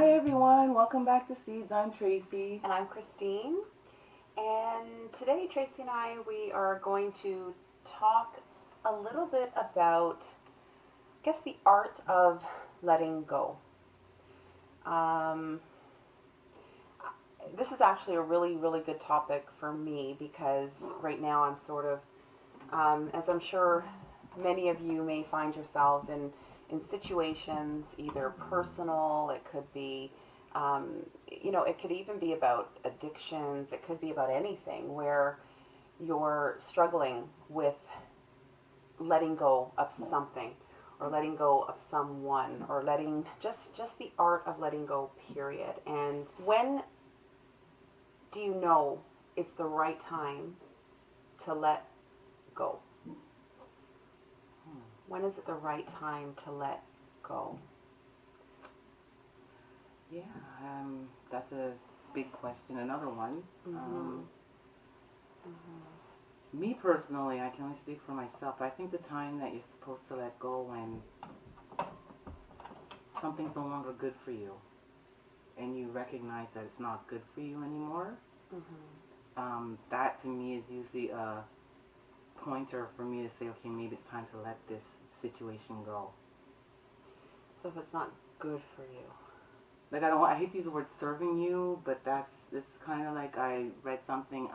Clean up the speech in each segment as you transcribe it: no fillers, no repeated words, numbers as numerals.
Hi everyone, welcome back to Seeds. I'm Tracy. And I'm Kristine. And today, Tracy and we are going to talk a little bit about, I guess, the art of letting go. Um, this is actually a really, really good topic for me because right now I'm sort of, as I'm sure many of you may find yourselves in situations, either personal, it could be, it could even be about addictions, it could be about anything where you're struggling with letting go of something or letting go of someone or letting just the art of letting go, period. And when do you know it's the right time to let go? When is it the right time to let go? Yeah, that's a big question. Another one. Me personally, I can only speak for myself. I think the time that you're supposed to let go when something's no longer good for you and you recognize that it's not good for you anymore, that to me is usually a pointer for me to say, okay, maybe it's time to let this situation go. So if it's not good for you, like I hate to use the word serving you, but it's kind of like I read something.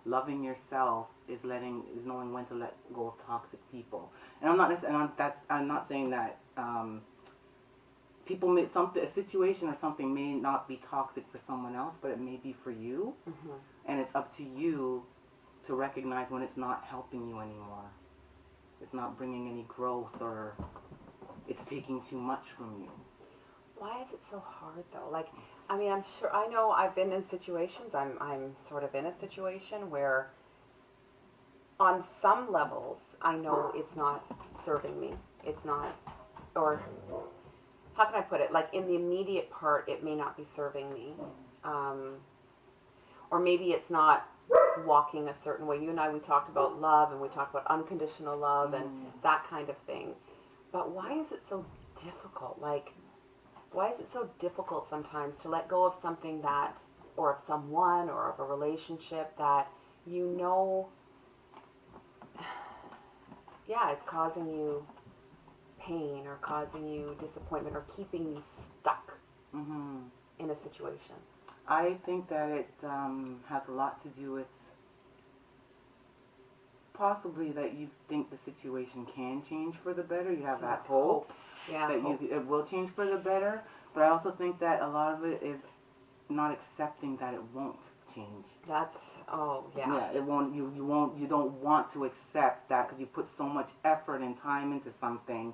Loving yourself is knowing when to let go of toxic people. And I'm not saying that a situation or something may not be toxic for someone else, but it may be for you, and it's up to you to recognize when it's not helping you anymore. It's not bringing any growth, or it's taking too much from you. Why is it so hard though? Like, I mean, I know I've been in situations, I'm sort of in a situation where on some levels I know it's not serving me. It's not, or how can I put it? Like in the immediate part, it may not be serving me. Or maybe it's not walking a certain way. You and I, we talked about love and we talked about unconditional love and that kind of thing. But why is it so difficult? Like, why is it so difficult sometimes to let go of something that, or of someone, or of a relationship that you know, yeah, is causing you pain or causing you disappointment or keeping you stuck in a situation? I think that it has a lot to do with possibly that you think the situation can change for the better. You have that hope. Yeah, it will change for the better. But I also think that a lot of it is not accepting that it won't change. Yeah, it won't. You don't want to accept that because you put so much effort and time into something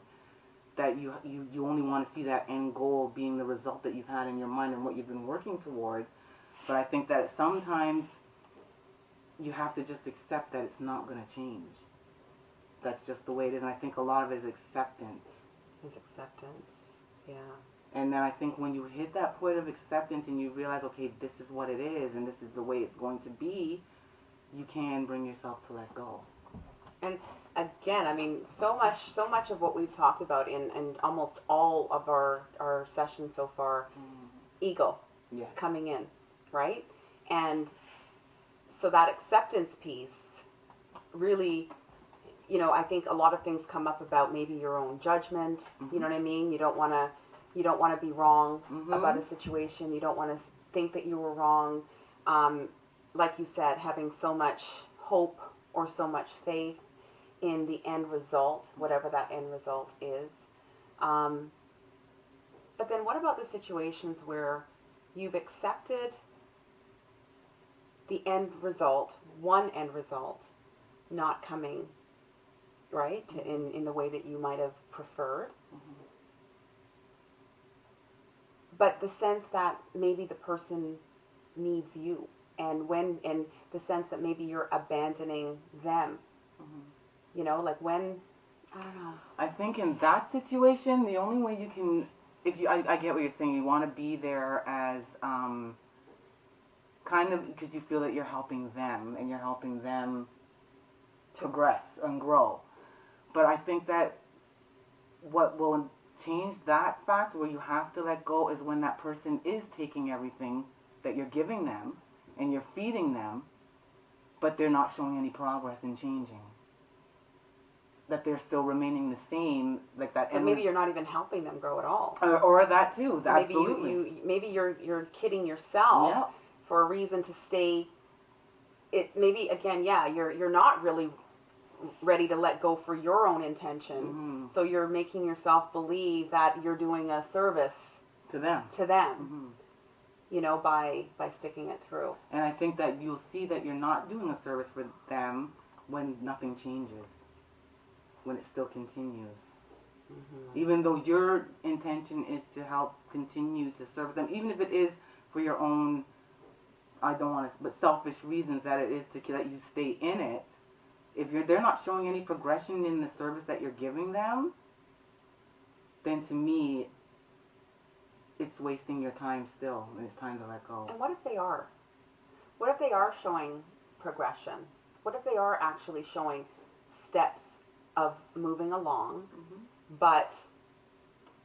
that you only want to see that end goal being the result that you've had in your mind and what you've been working towards. But I think that sometimes you have to just accept that it's not going to change. That's just the way it is. And I think a lot of it is acceptance. Yeah. And then I think when you hit that point of acceptance and you realize, okay, this is what it is and this is the way it's going to be, you can bring yourself to let go. And again, I mean, so much of what we've talked about in almost all of our sessions so far, ego coming in, right? And so that acceptance piece really, I think a lot of things come up about maybe your own judgment. You know what I mean? You don't want to be wrong about a situation. You don't want to think that you were wrong. Like you said, having so much hope or so much faith in the end result, whatever that end result is. But then what about the situations where you've accepted the end result, one end result, not coming right in the way that you might have preferred, but the sense that maybe the person needs you, and the sense that maybe you're abandoning them, like when, I don't know. I think in that situation, the only way you can, I get what you're saying, you want to be there as kind of because you feel that you're helping them and you're helping them progress and grow. But I think that what will change that fact where you have to let go is when that person is taking everything that you're giving them and you're feeding them, but they're not showing any progress in changing. That they're still remaining the same, like that. And maybe you're not even helping them grow at all. Or that too. Maybe Absolutely. maybe you're kidding yourself Yeah. for a reason to stay. It maybe again, yeah, you're not really ready to let go for your own intention. Mm-hmm. So you're making yourself believe that you're doing a service To them. Mm-hmm. You know, by sticking it through. And I think that you'll see that you're not doing a service for them when nothing changes, when it still continues. Mm-hmm. Even though your intention is to help continue to serve them, even if it is for your own, I don't want to, but selfish reasons, that it is to let you stay in it. If they're not showing any progression in the service that you're giving them, then to me, it's wasting your time still, and it's time to let go. And what if they are? What if they are showing progression? What if they are actually showing steps of moving along, but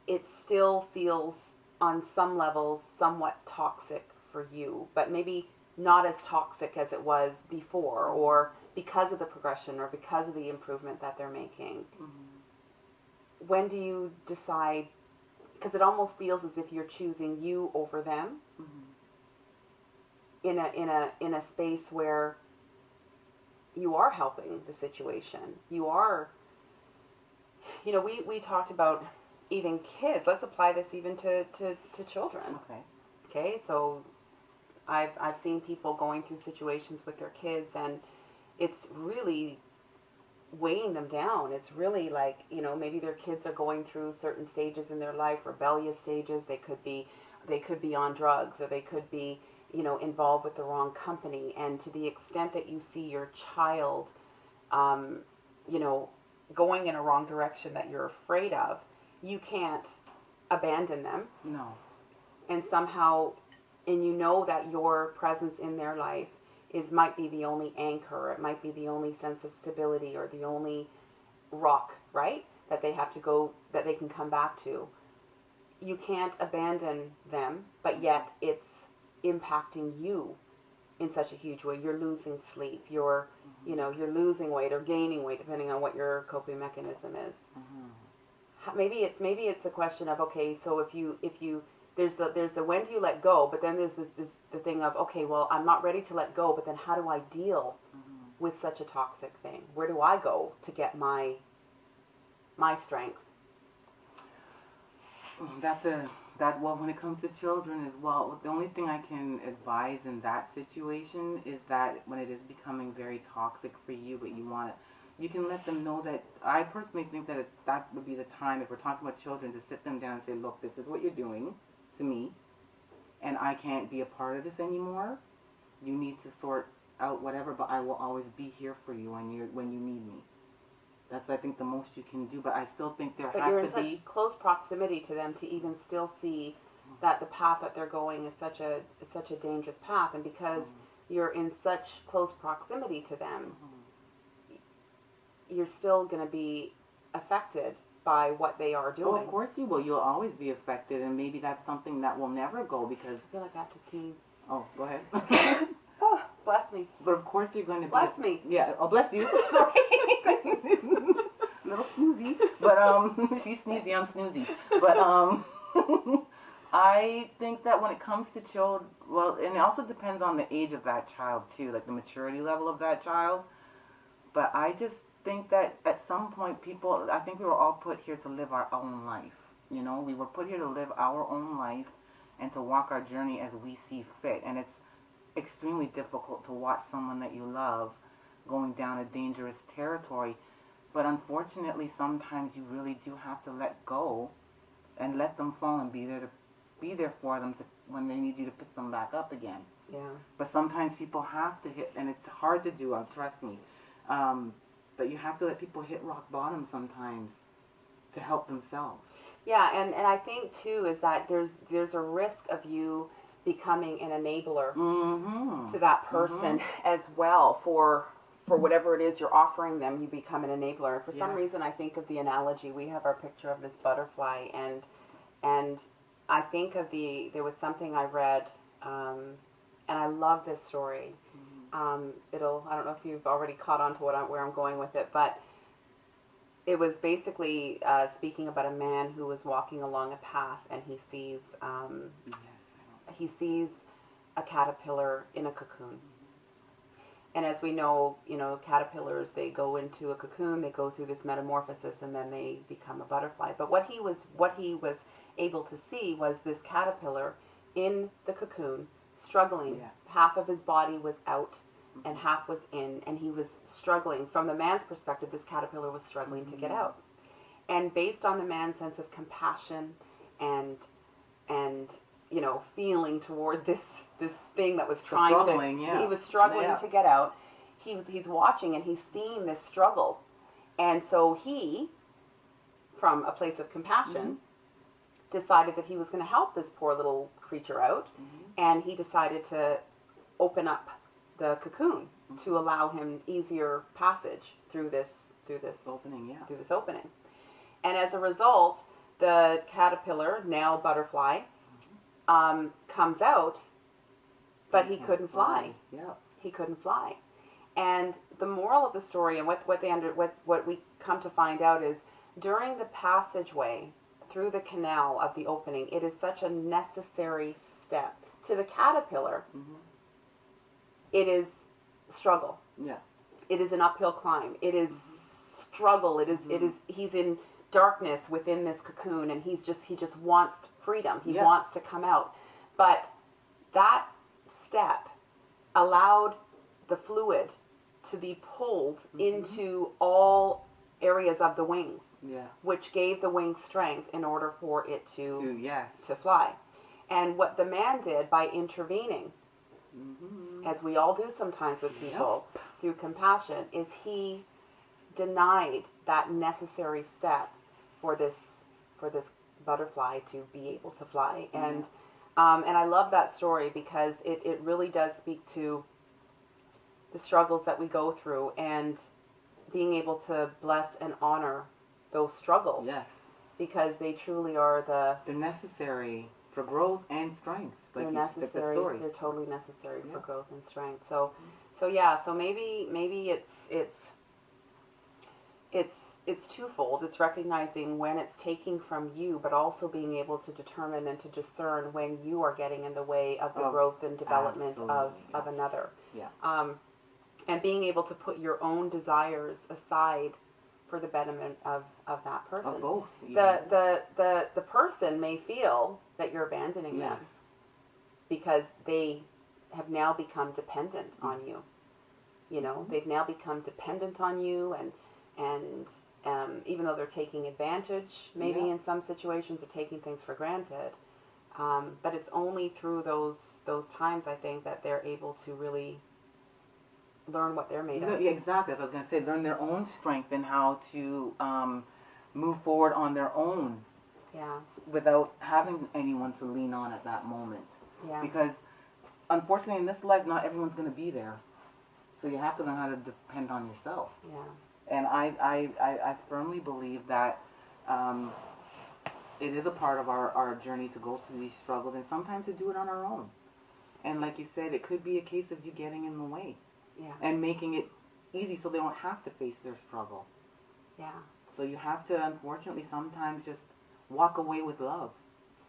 it still feels on some levels somewhat toxic for you, but maybe not as toxic as it was before, or because of the progression or because of the improvement that they're making? When do you decide? Because it almost feels as if you're choosing you over them in a space where you are helping the situation. You are, you know, we talked about even kids. Let's apply this even to children. Okay, so I've seen people going through situations with their kids, and it's really weighing them down. It's really like, you know, maybe their kids are going through certain stages in their life, rebellious stages. They could be on drugs, or they could be, you know, involved with the wrong company. And to the extent that you see your child, you know, going in a wrong direction that you're afraid of, you can't abandon them. No. And somehow, and you know that your presence in their life might be the only anchor, it might be the only sense of stability, or the only rock, right, that they have to go, that they can come back to. You can't abandon them, but yet it's impacting you in such a huge way. You're losing sleep, you're you're losing weight or gaining weight, depending on what your coping mechanism is. Maybe it's a question of, okay, so if you there's the when do you let go, but then there's the thing of, okay, well, I'm not ready to let go, but then how do I deal with such a toxic thing? Where do I go to get my strength? Well, when it comes to children as well, the only thing I can advise in that situation is that when it is becoming very toxic for you, but you can let them know that, I personally think that that would be the time, if we're talking about children, to sit them down and say, look, this is what you're doing to me, and I can't be a part of this anymore. You need to sort out whatever, but I will always be here for you when you need me. That's, I think, the most you can do, but I still think there has to be... But you're in such close proximity to them to even still see that the path that they're going is such a dangerous path, and because you're in such close proximity to them, you're still going to be affected by what they are doing. Oh, of course you will. You'll always be affected, and maybe that's something that will never go, because... I feel like I have to sneeze. Oh, go ahead. Oh, bless me. But of course you're going to bless me. Yeah, oh, bless you. Sorry. Little snoozy. But, she's sneezy, I'm snoozy. But, I think that when it comes to children, well, and it also depends on the age of that child, too, like the maturity level of that child. But I just think that at some point I think we were all put here to live our own life. You know, we were put here to live our own life and to walk our journey as we see fit. And it's extremely difficult to watch someone that you love going down a dangerous territory. But unfortunately, sometimes you really do have to let go and let them fall and be there for them when they need you to pick them back up again. Yeah. But sometimes people have to hit, and it's hard to do, trust me. But you have to let people hit rock bottom sometimes to help themselves. Yeah, and I think too is that there's a risk of you becoming an enabler to that person as well for for whatever it is you're offering them, you become an enabler. And for some Yes. reason, I think of the analogy. We have our picture of this butterfly, and I think of there was something I read, and I love this story. I don't know if you've already caught on to where I'm going with it, but it was basically speaking about a man who was walking along a path, and he sees a caterpillar in a cocoon. And as we know, caterpillars, they go into a cocoon, they go through this metamorphosis, and then they become a butterfly. But what he was able to see was this caterpillar in the cocoon, struggling. Yeah. Half of his body was out and half was in, and he was struggling. From the man's perspective, this caterpillar was struggling to get out. And based on the man's sense of compassion and feeling toward this thing that was trying he was struggling to get out. He's watching and he's seeing this struggle, and so he, from a place of compassion, decided that he was going to help this poor little creature out, and he decided to open up the cocoon to allow him easier passage through this opening. And as a result, the caterpillar, now butterfly, comes out, but he couldn't fly. Yeah. He couldn't fly. And the moral of the story, and what we come to find out, is during the passageway through the canal of the opening, it is such a necessary step. To the caterpillar, it is struggle. Yeah. It is an uphill climb. It is struggle. It is he's in darkness within this cocoon, and he just wants freedom. He wants to come out. But that step allowed the fluid to be pulled into all areas of the wings, which gave the wings strength in order for it to fly. And what the man did by intervening, as we all do sometimes with people, through compassion, is he denied that necessary step for this butterfly to be able to fly. And I love that story because it really does speak to the struggles that we go through, and being able to bless and honor those struggles. Yes. Because they truly are they're necessary for growth and strength. Like they're necessary. They're totally necessary for growth and strength. So maybe it's twofold. It's recognizing when it's taking from you, but also being able to determine and to discern when you are getting in the way of the growth and development of another. Yeah. And being able to put your own desires aside for the betterment of that person. Of both. The person may feel that you're abandoning them because they have now become dependent on you. They've now become dependent on you, and even though they're taking advantage, maybe in some situations, they're taking things for granted. But it's only through those times, I think, that they're able to really learn what they're made of. Yeah, exactly. As I was going to say, learn their own strength and how to move forward on their own. Yeah. Without having anyone to lean on at that moment. Yeah. Because unfortunately, in this life, not everyone's going to be there. So you have to learn how to depend on yourself. Yeah. And I firmly believe that it is a part of our journey to go through these struggles, and sometimes to do it on our own. And like you said, it could be a case of you getting in the way. Yeah. And making it easy so they don't have to face their struggle. Yeah. So you have to, unfortunately, sometimes just walk away with love.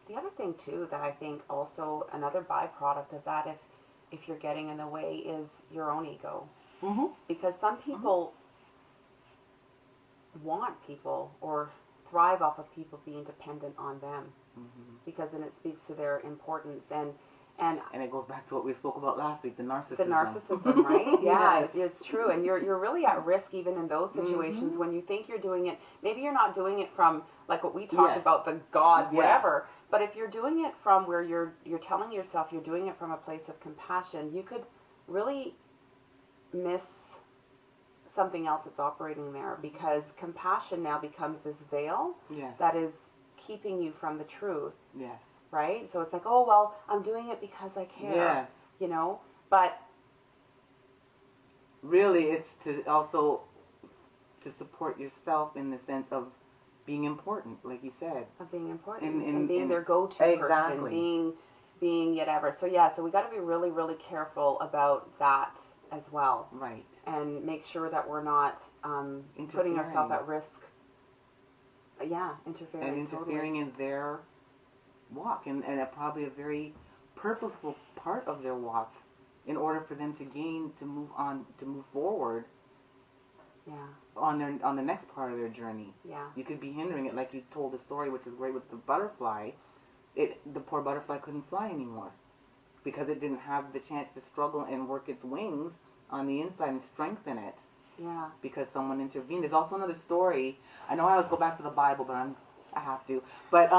The other thing, too, that I think also another byproduct of that, if you're getting in the way, is your own ego. Mm-hmm. Because some people want people or thrive off of people being dependent on them. Because then it speaks to their importance. And it goes back to what we spoke about last week, the narcissism. The narcissism, right? Yeah, Yes. It's true. And you're really at risk even in those situations when you think you're doing it. Maybe you're not doing it from, like what we talked about, the God, whatever. But if you're doing it from where you're telling yourself you're doing it from a place of compassion, you could really miss something else that's operating there, because compassion now becomes this veil that is keeping you from the truth. Yes. Right? So it's like, oh, well, I'm doing it because I care. Yes. But really it's to also to support yourself in the sense of being important, like you said. Of being important and being their go-to person, being whatever. So yeah, so we got to be really, really careful about that as well. Right. And make sure that we're not putting ourselves at risk. Yeah, interfering totally. In their walk, and probably a very purposeful part of their walk, in order for them to move on, to move forward. Yeah. On the next part of their journey. Yeah. You could be hindering it, like you told the story, which is great with the butterfly. The poor butterfly couldn't fly anymore because it didn't have the chance to struggle and work its wings on the inside and strengthen it. Yeah. Because someone intervened. There's also another story. I know I always go back to the Bible, but I have to. But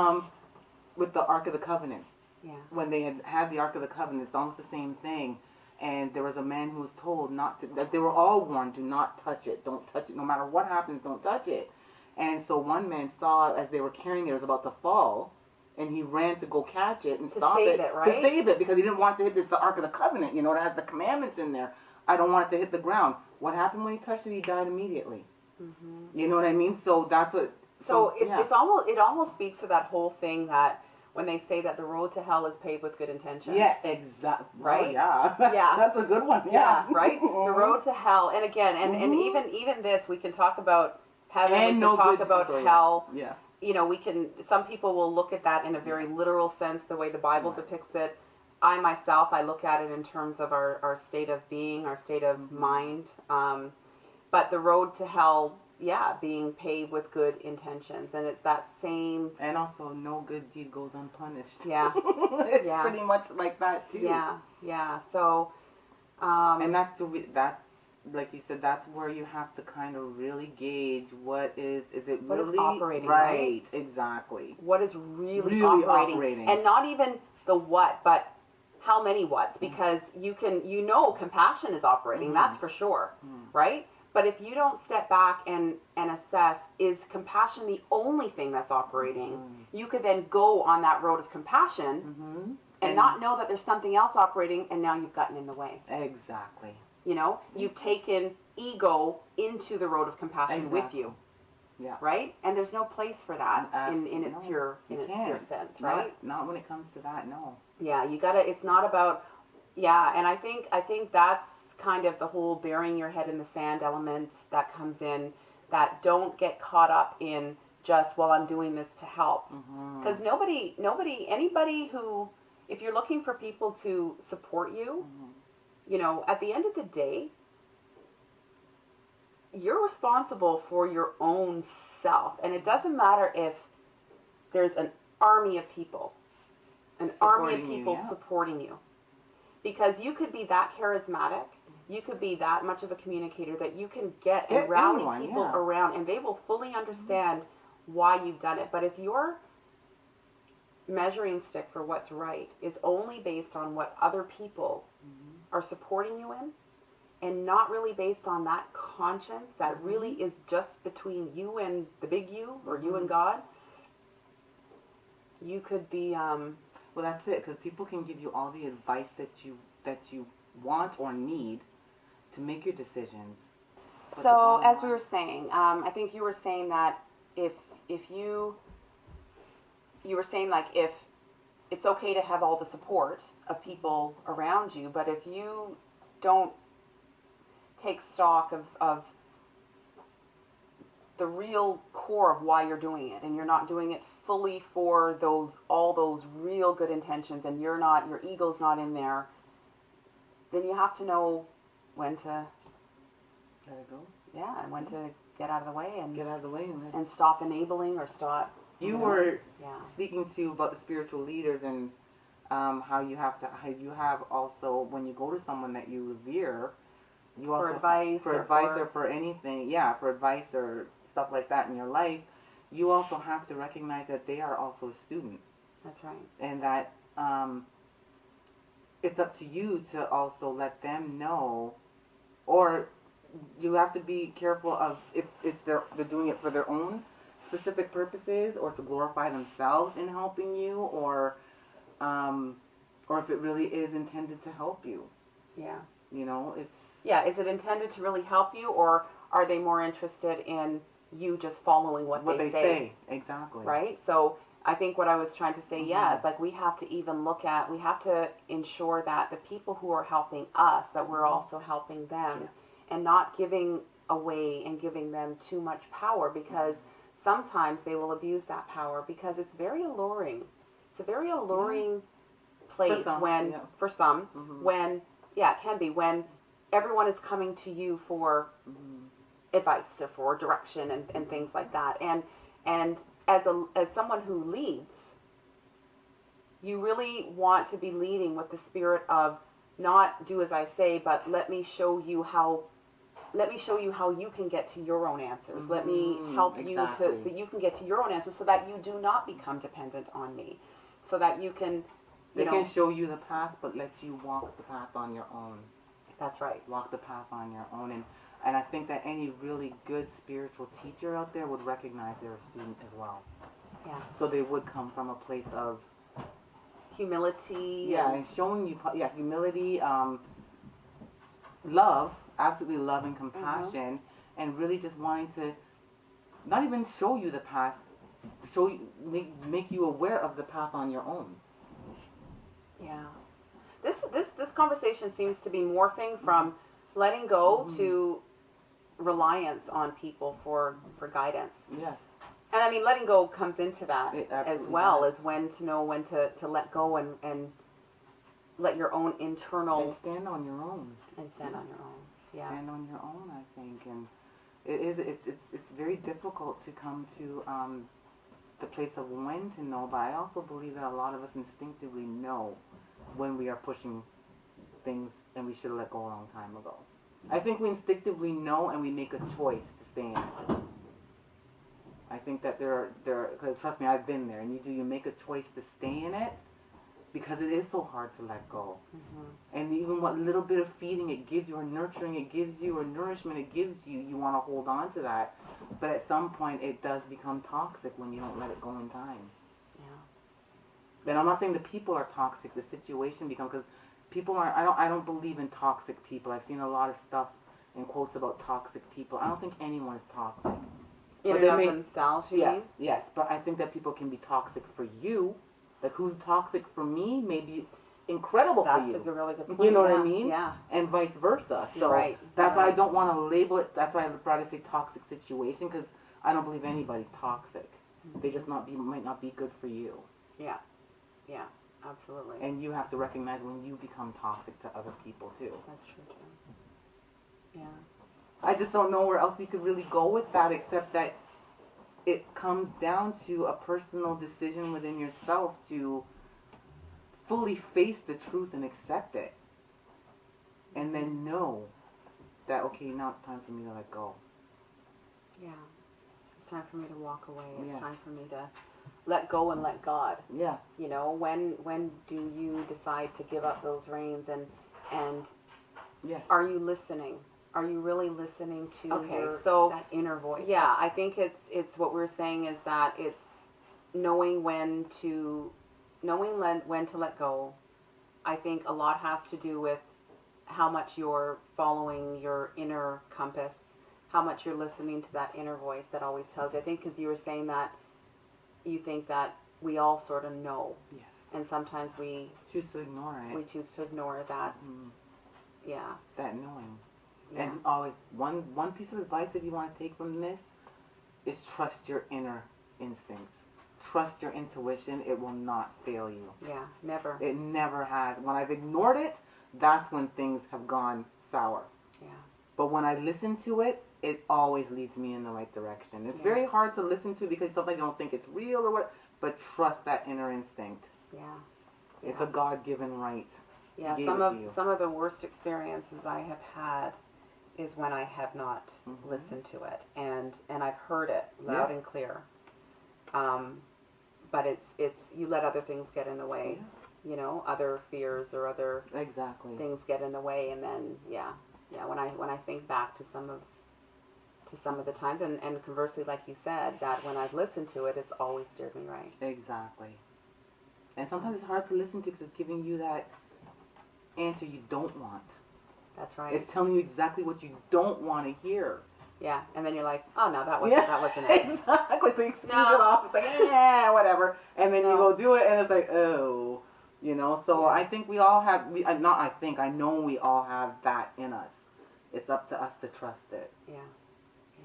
with the Ark of the Covenant. Yeah. When they had the Ark of the Covenant, it's almost the same thing. And there was a man who was told not to, that they were all warned, do not touch it. Don't touch it. No matter what happens, don't touch it. And so one man saw as they were carrying it, it was about to fall, and he ran to go catch it and stop it. To save it, right? To save it, because he didn't want to hit the Ark of the Covenant, it has the commandments in there. I don't want it to hit the ground. What happened when he touched it? He died immediately. Mm-hmm. You know what I mean? So that's what... So it almost speaks to that whole thing that when they say that the road to hell is paved with good intentions. Yeah, exactly. Right? Oh, yeah. That's a good one. Yeah. Right? The road to hell. And again, and even this, we can talk about heaven, and we can talk about hell. Yeah. Some people will look at that in a very literal sense, the way the Bible depicts it. I myself, I look at it in terms of our state of being, our state of mind. But the road to hell, being paved with good intentions, and it's that same. And also, no good deed goes unpunished. Yeah, it's pretty much like that too. Yeah. So, and that's like you said, that's where you have to kind of really gauge what is it what really is operating, right? Exactly. What is really operating, and not even the what, but how many whats? Because compassion is operating. That's for sure, right? But if you don't step back and assess, is compassion the only thing that's operating? You could then go on that road of compassion and not know that there's something else operating, and now you've gotten in the way. Exactly. You've taken ego into the road of compassion with you. Yeah. Right? And there's no place for that in its pure sense, right? Not when it comes to that, no. Yeah, it's not about, and I think that's kind of the whole burying your head in the sand element that comes in, that don't get caught up in just, well, I'm doing this to help. Because anybody who, if you're looking for people to support you, at the end of the day, you're responsible for your own self. And it doesn't matter if there's an army of people, supporting you. Because you could be that charismatic, you could be that much of a communicator that you can get and rally people around, and they will fully understand why you've done it. But if your measuring stick for what's right is only based on what other people are supporting you in, and not really based on that conscience that really is just between you and the big you, or you and God, you could be... Well, that's it, because people can give you all the advice that you want or need to make your decisions. So, as we were saying, I think you were saying that if you were saying, like, if it's okay to have all the support of people around you, but if you don't take stock of the real core of why you're doing it, and you're not doing it fully for all those real good intentions, and your ego's not in there, then you have to know when to let it go. Yeah, and when to get out of the way and stop enabling or stop. You were speaking to about the spiritual leaders and how you have also, when you go to someone that you revere, you also for advice or for anything, for advice or stuff like that in your life, you also have to recognize that they are also a student. That's right. And that it's up to you to also let them know, or you have to be careful of if they're doing it for their own specific purposes, or to glorify themselves in helping you, or if it really is intended to help you. Yeah. It's Yeah, is it intended to really help you, or are they more interested in you just following what they say? Exactly. Right? So I think what I was trying to say, Mm-hmm. is like we have to even we have to ensure that the people who are helping us, that we're also helping them, and not giving away and giving them too much power, because sometimes they will abuse that power because it's very alluring. It's a very alluring place for some, when, it can be, when everyone is coming to you for advice or for direction and things like that. And as someone who leads, you really want to be leading with the spirit of not do as I say, but let me show you how you can get to your own answers. Let me help you so you can get to your own answers, so that you do not become dependent on me, so that you can. They can show you the path, but let you walk the path on your own. That's right. Walk the path on your own. And I think that any really good spiritual teacher out there would recognize they're a student as well. Yeah. So they would come from a place of humility. Yeah, and showing you, humility, love, absolutely love and compassion, and really just wanting to not even show you the path, make you aware of the path on your own. Yeah. This conversation seems to be morphing from letting go to reliance on people for guidance. Yes. And I mean, letting go comes into that as well, as when to know when to let go and let your own internal... And stand on your own. And stand on your own, yeah. Stand on your own, I think. And it's very difficult to come to the place of when to know, but I also believe that a lot of us instinctively know when we are pushing things and we should have let go a long time ago. I think we instinctively know, and we make a choice to stay in it. I think that there are, because trust me, I've been there, and you make a choice to stay in it because it is so hard to let go. And even what little bit of feeding it gives you, or nurturing it gives you, or nourishment it gives you, you want to hold on to that. But at some point, it does become toxic when you don't let it go in time. Yeah. And I'm not saying the people are toxic. The situation becomes, because people are. I don't believe in toxic people. I've seen a lot of stuff in quotes about toxic people. I don't think anyone is toxic. In and of themselves, you mean? Yes, but I think that people can be toxic for you. Like, who's toxic for me may be incredible for you. That's a really good point. You know what I mean? Yeah. And vice versa. So right. That's why I don't want to label it. That's why I'd rather say toxic situation, because I don't believe anybody's toxic. They just might not be good for you. Yeah. Yeah. Absolutely. And you have to recognize when you become toxic to other people too. That's true too. Yeah. I just don't know where else you could really go with that, except that it comes down to a personal decision within yourself to fully face the truth and accept it. And then know that, okay, now it's time for me to let go. Yeah. It's time for me to walk away. It's time for me to let go and let God. Yeah. You know, when do you decide to give up those reins, and are you listening? Are you really listening to that inner voice? Yeah, I think it's what we're saying is that it's knowing when to let go. I think a lot has to do with how much you're following your inner compass, how much you're listening to that inner voice that always tells you. I think because you were saying that you think that we all sort of know. Yes. And sometimes we choose to ignore it. We choose to ignore that. Yeah. That knowing. Yeah. And always, one piece of advice that you want to take from this is trust your inner instincts. Trust your intuition. It will not fail you. Yeah, never. It never has. When I've ignored it, that's when things have gone sour. Yeah. But when I listen to it, it always leads me in the right direction. It's very hard to listen to because sometimes you don't think it's real or what, but trust that inner instinct. Yeah. It's a God-given right. Yeah, some of the worst experiences I have had is when I have not listened to it, and I've heard it loud and clear. But it's you let other things get in the way, you know, other fears or other things get in the way, and then when I think back to some of the times, and conversely, like you said, that when I've listened to it, it's always steered me right. Exactly. And sometimes it's hard to listen to because it's giving you that answer you don't want. That's right. It's telling you exactly what you don't want to hear. Yeah, and then you're like, oh no, that wasn't it. Exactly. So you excuse it off. It's like, yeah, whatever. And then you go do it, and it's like, oh, you know. So I think we all have. I know we all have that in us. It's up to us to trust it. Yeah.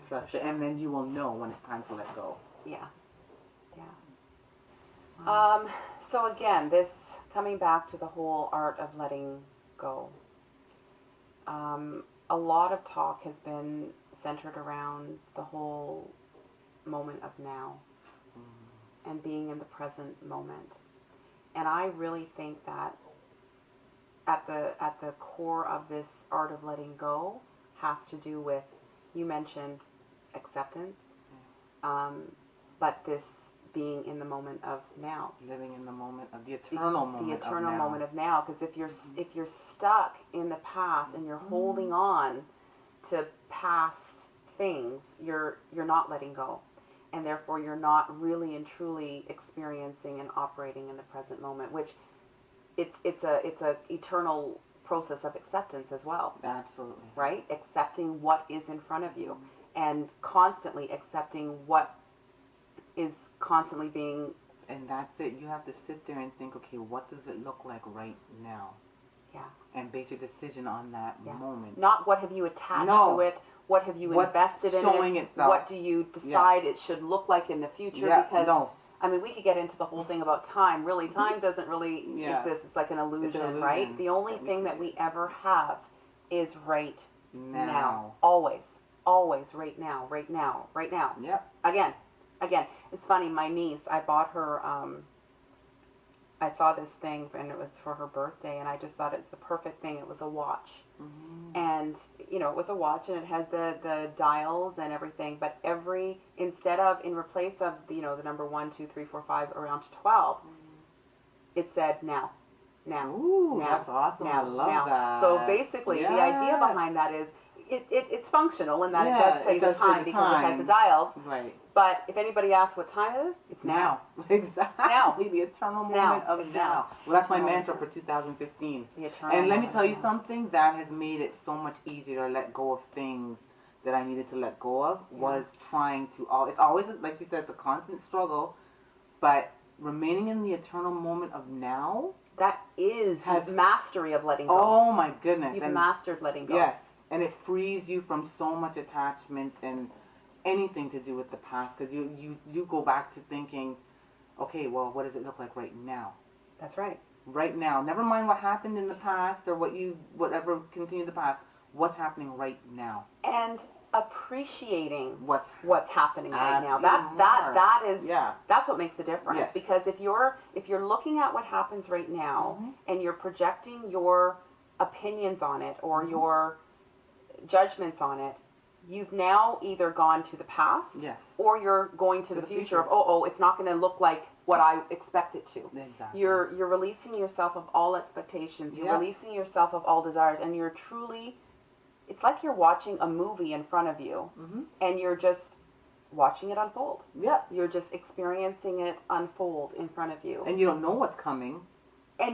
Trust it, and then you will know when it's time to let go. Yeah. Wow. So again, this coming back to the whole art of letting go. A lot of talk has been centered around the whole moment of now and being in the present moment. And I really think that at the core of this art of letting go has to do with, you mentioned acceptance, but this being in the moment of now, living in the moment of the eternal moment of now. Because if you're stuck in the past and you're holding on to past things, you're not letting go, and therefore you're not really and truly experiencing and operating in the present moment, which it's a eternal process of acceptance as well. Absolutely. Right? Accepting what is in front of you and constantly accepting what is constantly being... And that's it. You have to sit there and think, okay, what does it look like right now? Yeah. And base your decision on that moment. Not what have you attached to it, what have you invested in it, itself. What do you decide it should look like in the future? Because, I mean, we could get into the whole thing about time. Really, time doesn't really exist. It's like an illusion, right? The only thing that we ever have is right now. Always. Always right now, right now, right now. Yep. Again. It's funny, my niece, I bought her, I saw this thing, and it was for her birthday, and I just thought it's the perfect thing. It was a watch. And, you know, it was a watch, and it had the dials and everything, but in replace of, you know, the number 1, 2, 3, 4, 5, around to 12, it said now. Ooh, now, that's awesome. now, I love now. that. So basically, the idea behind that is, it's functional in that it does tell you the time because it has the dials. Right. But if anybody asks what time it is, it's now. Exactly. Now. The eternal moment of now. Well, that's my mantra for 2015. The eternal and let me moment tell you something, that has made it so much easier to let go of things that I needed to let go of, was trying to, it's always, like you said, it's a constant struggle, but remaining in the eternal moment of now. That is mastery of letting go. Oh my goodness. You've mastered letting go. Yes. And it frees you from so much attachments and anything to do with the past, because you go back to thinking, okay, well, what does it look like right now? That's right. Right now. Never mind what happened in the past or whatever continued the past. What's happening right now? And appreciating what's happening right now. That's what makes the difference. Yes. Because if you're looking at what happens right now and you're projecting your opinions on it or your judgments on it, you've now either gone to the past or you're going to the future of, it's not going to look like what I expect it to. Exactly. You're releasing yourself of all expectations. You're releasing yourself of all desires, and you're truly, it's like you're watching a movie in front of you and you're just watching it unfold. Yeah. You're just experiencing it unfold in front of you. And you don't know what's coming.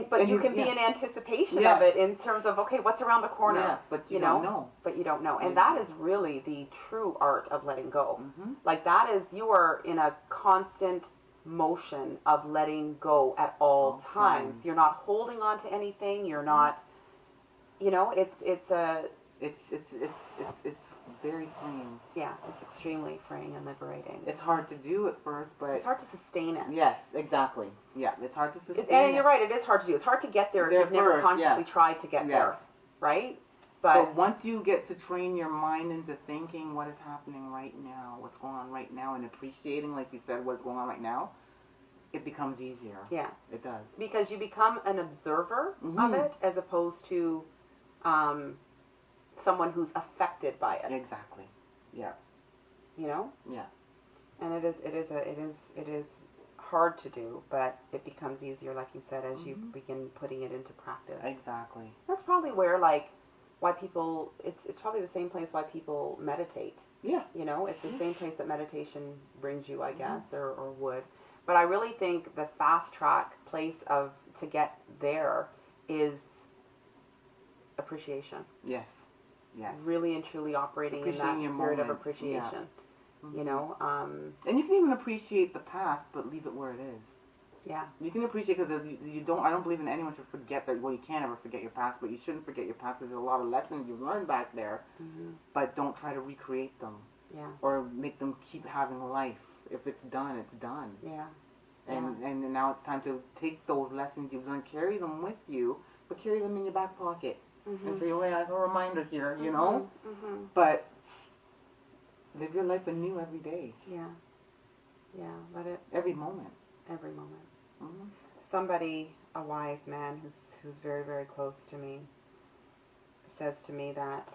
But you can be in anticipation of it in terms of, okay, what's around the corner? Yeah, but you don't know. But you don't know. And that is really the true art of letting go. Like that is, you are in a constant motion of letting go at all times. You're not holding on to anything. You're not, it's very freeing. Yeah, it's extremely freeing and liberating. It's hard to do at first, but it's hard to sustain it. Yes, exactly. Yeah, it's hard to sustain and you're right, it is hard to do. It's hard to get there if you've never consciously tried to get there, right? But once you get to train your mind into thinking what is happening right now, what's going on right now, and appreciating, like you said, what's going on right now, it becomes easier. Yeah. It does. Because you become an observer of it as opposed to someone who's affected by it. Exactly. Yeah. Yeah. And it is hard to do, but it becomes easier, like you said, as you begin putting it into practice. Exactly. That's probably where, why people, it's probably the same place why people meditate. Yeah. It's the same place that meditation brings you, I guess, or would. But I really think the fast track place to get there is appreciation. Yes. Yes. Really and truly operating in that Appreciating your spirit of moments. appreciation. Mm-hmm. You know, and you can even appreciate the past, but leave it where it is. yeah. You can appreciate because you don't. I don't believe in anyone should forget that. Well, you can't ever forget your past, but you shouldn't forget your past because there's a lot of lessons you've learned back there. Mm-hmm. But don't try to recreate them. Yeah. Or make them keep having life. If it's done, it's done. Yeah. And now it's time to take those lessons you've learned, carry them with you, but carry them in your back pocket. Mm-hmm. And say, oh, I have a reminder here, you know? Mm-hmm. But live your life anew every day. Yeah. Yeah. Let it. Every moment. Every moment. Mm-hmm. Somebody, a wise man who's very, very close to me, says to me that,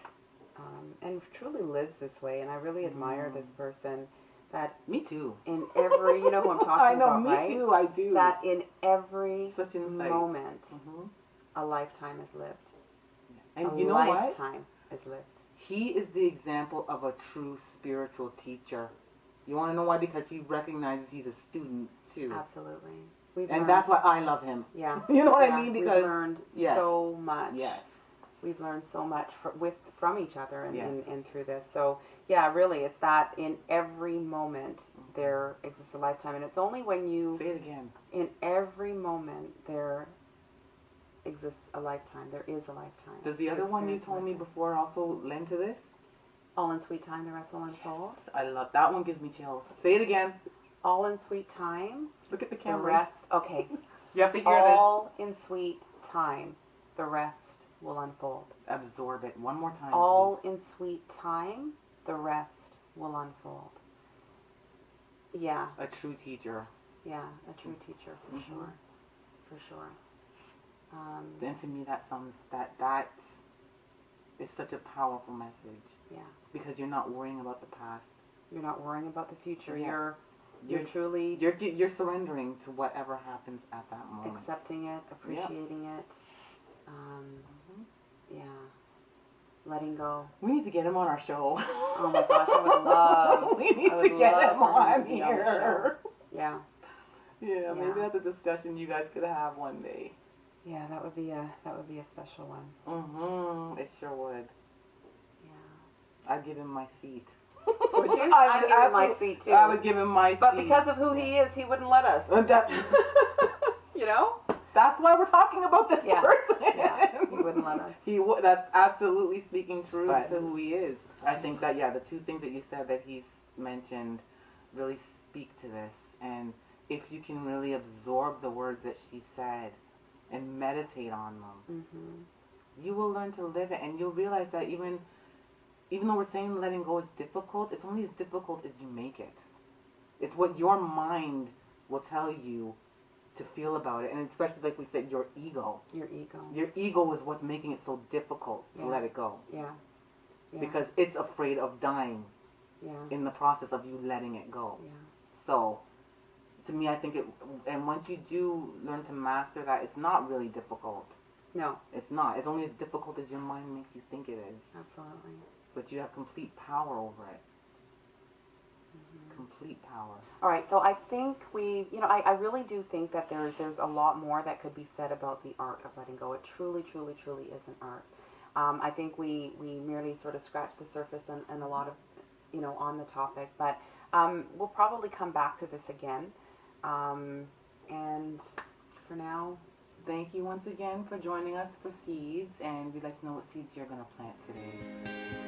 and truly lives this way, and I really admire this person, that me too. in every, you know who I'm talking I know, about, me right? too, I do. That in every Such insight. moment, Mm-hmm. a lifetime is lived. And a you know what? lifetime is lived. He is the example of a true spiritual teacher. You want to know why? Because he recognizes he's a student too. Absolutely. And that's why I love him. Yeah. You know what I mean? Because we've learned so much. Yes. We've learned so much from each other and, Yes. and through this. So, yeah, really, it's that in every moment there exists a lifetime. And it's only when you... Say it again. In every moment there exists a lifetime. There is a lifetime. Does the other one you told me before also lend to this? All in sweet time, the rest will unfold. Yes. I love that one. Gives me chills. Say it again. All in sweet time. Look at the The camera. rest... Okay. You have to hear All in sweet time. The rest will unfold. Absorb it. One more time. All please. in sweet time, the rest will unfold. Yeah. A true teacher. Yeah, a true teacher for Mm-hmm. sure. For sure. Then to me that is such a powerful message. Yeah. Because you're not worrying about the past. You're not worrying about the future. Yeah. You're truly you're surrendering to whatever happens at that moment. accepting it, appreciating it. Yeah. Letting go. We need to get him on our show. Oh my gosh, I would love. We need I would to get love him for on to be on the here. show. Yeah. Yeah, maybe Yeah. that's a discussion you guys could have one day. Yeah, that would be a special one. It sure would. Yeah. I'd give him my seat. Would you? I'd give him my seat too. I would give him my seat. But because of who he is, he wouldn't let us. You know? That's why we're talking about this person. Yeah, he wouldn't let us. That's absolutely speaking true to who he is. I think that, the two things that you said that he's mentioned really speak to this. And if you can really absorb the words that she said and meditate on them, you will learn to live it. And you'll realize that even though we're saying letting go is difficult, it's only as difficult as you make it. It's what your mind will tell you to feel about it. And especially, like we said, your ego. Your ego. Your ego is what's making it so difficult to let it go. Yeah. Because it's afraid of dying Yeah. in the process of you letting it go. Yeah. So, to me, I think and once you do learn to master that, it's not really difficult. No. It's not. It's only as difficult as your mind makes you think it is. Absolutely. But you have complete power over it. Complete power. All right, so I think I really do think that there's a lot more that could be said about the art of letting go. It truly, truly, truly is an art. I think we merely sort of scratched the surface and a lot of, on the topic, but we'll probably come back to this again. And for now, thank you once again for joining us for Seeds, and we'd like to know what seeds you're going to plant today.